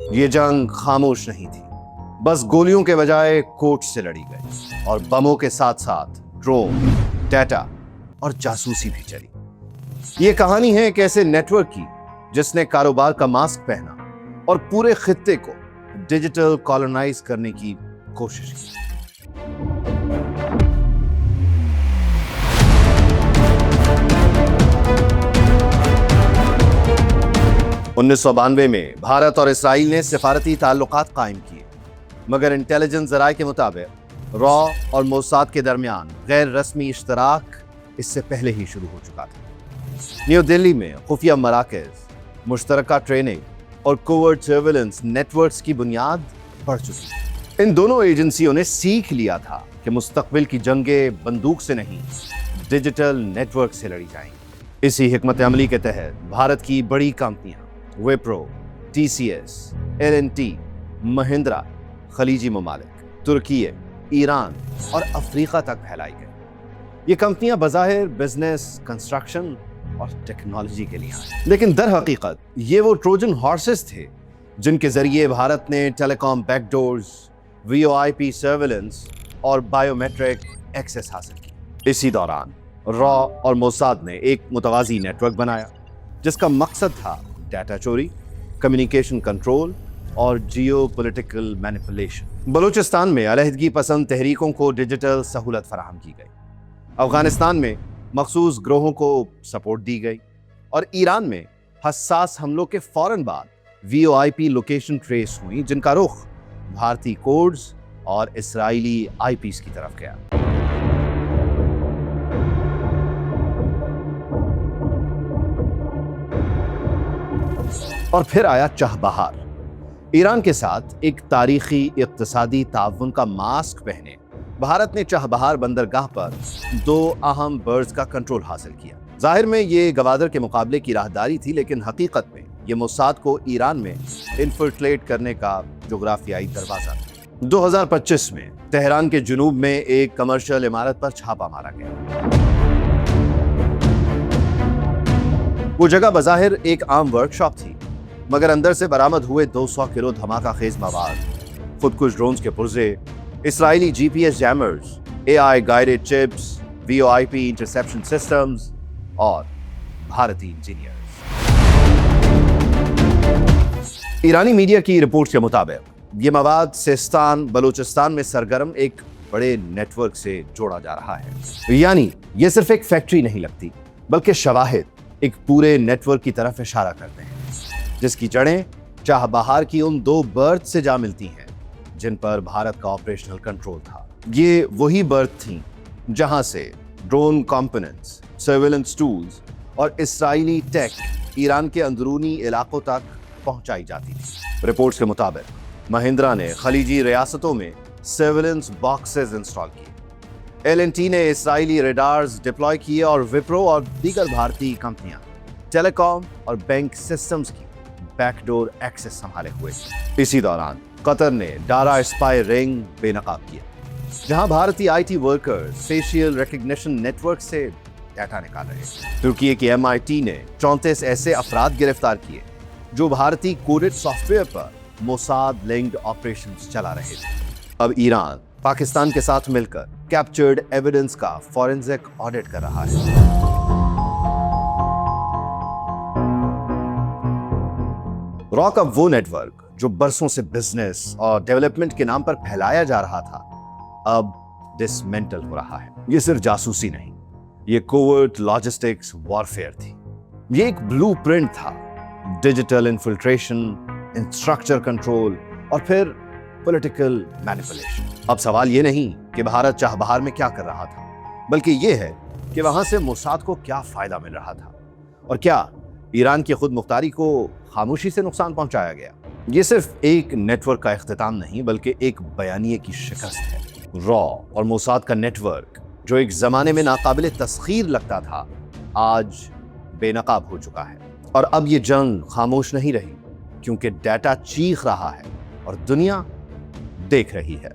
یہ جنگ خاموش نہیں تھی، بس گولیوں کے بجائے کوٹ سے لڑی گئی اور بموں کے ساتھ ساتھ ڈرون، ڈیٹا اور جاسوسی بھی چلی۔ یہ کہانی ہے ایک ایسے نیٹ ورک کی جس نے کاروبار کا ماسک پہنا اور پورے خطے کو ڈیجیٹل کالونائز کرنے کی کوشش کی۔ 1992 میں بھارت اور اسرائیل نے سفارتی تعلقات قائم کیے، مگر انٹیلیجنس ذرائع کے مطابق را اور موساد کے درمیان غیر رسمی اشتراک اس سے پہلے ہی شروع ہو چکا تھا۔ نیو دلی میں خفیہ مراکز، مشترکہ ٹریننگ اور کوورٹ سرویلنس نیٹ ورکس کی بنیاد پڑ چکی تھی۔ ان دونوں ایجنسیوں نے سیکھ لیا تھا کہ مستقبل کی جنگیں بندوق سے نہیں، ڈیجیٹل نیٹ ورک سے لڑی جائیں۔ اسی حکمت عملی کے تحت بھارت کی بڑی کمپنیاں Wipro, T C S, LNT، Mahindra خلیجی ممالک، ترکی، ایران اور افریقہ تک پھیلائی گئی۔ یہ کمپنیاں بظاہر بزنس، کنسٹرکشن اور ٹیکنالوجی کے لیے آئیں، لیکن در حقیقت یہ وہ ٹروجن ہارسز تھے جن کے ذریعے بھارت نے ٹیلی کام بیک ڈورز، VoIP سرویلنس اور بائیو میٹرک ایکسیس حاصل کی۔ اسی دوران را اور موساد نے ایک متوازی نیٹ ورک بنایا جس کا مقصد تھا ڈیٹا چوری، کمیونیکیشن کنٹرول اور جیو پولیٹیکل مینیپولیشن۔ بلوچستان میں علیحدگی پسند تحریکوں کو ڈیجیٹل سہولت فراہم کی گئی، افغانستان میں مخصوص گروہوں کو سپورٹ دی گئی اور ایران میں حساس حملوں کے فوراً بعد VoIP لوکیشن ٹریس ہوئی جن کا رخ بھارتی کوڈز اور اسرائیلی IPs کی طرف گیا۔ اور پھر آیا چاہ بہار۔ ایران کے ساتھ ایک تاریخی اقتصادی تعاون کا ماسک پہنے بھارت نے چاہ بہار بندرگاہ پر 2 اہم برز کا کنٹرول حاصل کیا۔ ظاہر میں یہ گوادر کے مقابلے کی راہداری تھی، لیکن حقیقت میں یہ موساد کو ایران میں انفلٹریٹ کرنے کا جغرافیائی دروازہ تھا۔ 2025 میں تہران کے جنوب میں ایک کمرشل عمارت پر چھاپا مارا گیا۔ وہ جگہ بظاہر ایک عام ورک شاپ تھی، مگر اندر سے برآمد ہوئے 200 کلو دھماکہ خیز مواد، خودکش ڈرونز کے پرزے، اسرائیلی GPS جیمرز، AI guided chips, VoIP interception systems اور بھارتی انجینئرز۔ ایرانی میڈیا کی رپورٹس کے مطابق یہ مواد سیستان، بلوچستان میں سرگرم ایک بڑے نیٹ ورک سے جوڑا جا رہا ہے۔ یعنی یہ صرف ایک فیکٹری نہیں لگتی، بلکہ شواہد ایک پورے نیٹ ورک کی طرف اشارہ کرتے ہیں جس کی جڑیں چاہ بہار کی ان 2 برتھ سے جا ملتی ہیں جن پر بھارت کا آپریشنل کنٹرول تھا۔ یہ وہی برتھ تھیں جہاں سے ڈرون کمپوننٹس، سرویلنس ٹولز اور اسرائیلی ٹیک ایران کے اندرونی علاقوں تک پہنچائی جاتی تھی۔ رپورٹس کے مطابق مہندرا نے خلیجی ریاستوں میں سرویلنس باکسز انسٹال کیے، LNT نے اسرائیلی ریڈارز ڈپلوائے کیے اور وپرو اور دیگر بھارتی کمپنیاں ٹیلی کام اور بینک سسٹمز کی بیک ڈور ایکسس سنبھالے ہوئے۔ اسی دوران قطر نے ڈارا اسپائی رنگ بے نقاب کیا، جہاں بھارتی IT workers facial recognition network سے ڈیٹا نکال رہے تھے۔ ترکی کی MIT نے 34 ایسے افراد گرفتار کیے جو بھارتی coded soft where per Mossad linked operations چلا رہے تھے۔ اب ایران پاکستان کے ساتھ مل کر کیپچرڈ ایویڈنس کا فورنزک آڈٹ کر رہا ہے۔ را کا وہ نیٹ ورک جو برسوں سے بزنس اور ڈیولپمنٹ کے نام پر پھیلایا جا رہا تھا، اب ڈسمینٹل ہو رہا ہے۔ یہ صرف جاسوسی نہیں، یہ کوورٹ لاجسٹکس وارفیئر تھی۔ یہ ایک بلو پرنٹ تھا، ڈیجیٹل انفلٹریشن، انفراسٹرکچر کنٹرول اور پھر پولیٹیکل مینیپولیشن۔ اب سوال یہ نہیں کہ بھارت چاہ بہار میں کیا کر رہا تھا، بلکہ یہ ہے کہ وہاں سے موساد کو کیا فائدہ مل رہا تھا، اور کیا ایران کی خود مختاری کو خاموشی سے نقصان پہنچایا گیا۔ یہ صرف ایک نیٹ ورک کا اختتام نہیں، بلکہ ایک بیانیے کی شکست ہے۔ را اور موساد کا نیٹ ورک جو ایک زمانے میں ناقابل تسخیر لگتا تھا، آج بے نقاب ہو چکا ہے۔ اور اب یہ جنگ خاموش نہیں رہی، کیونکہ ڈیٹا چیخ رہا ہے اور دنیا دیکھ رہی ہے۔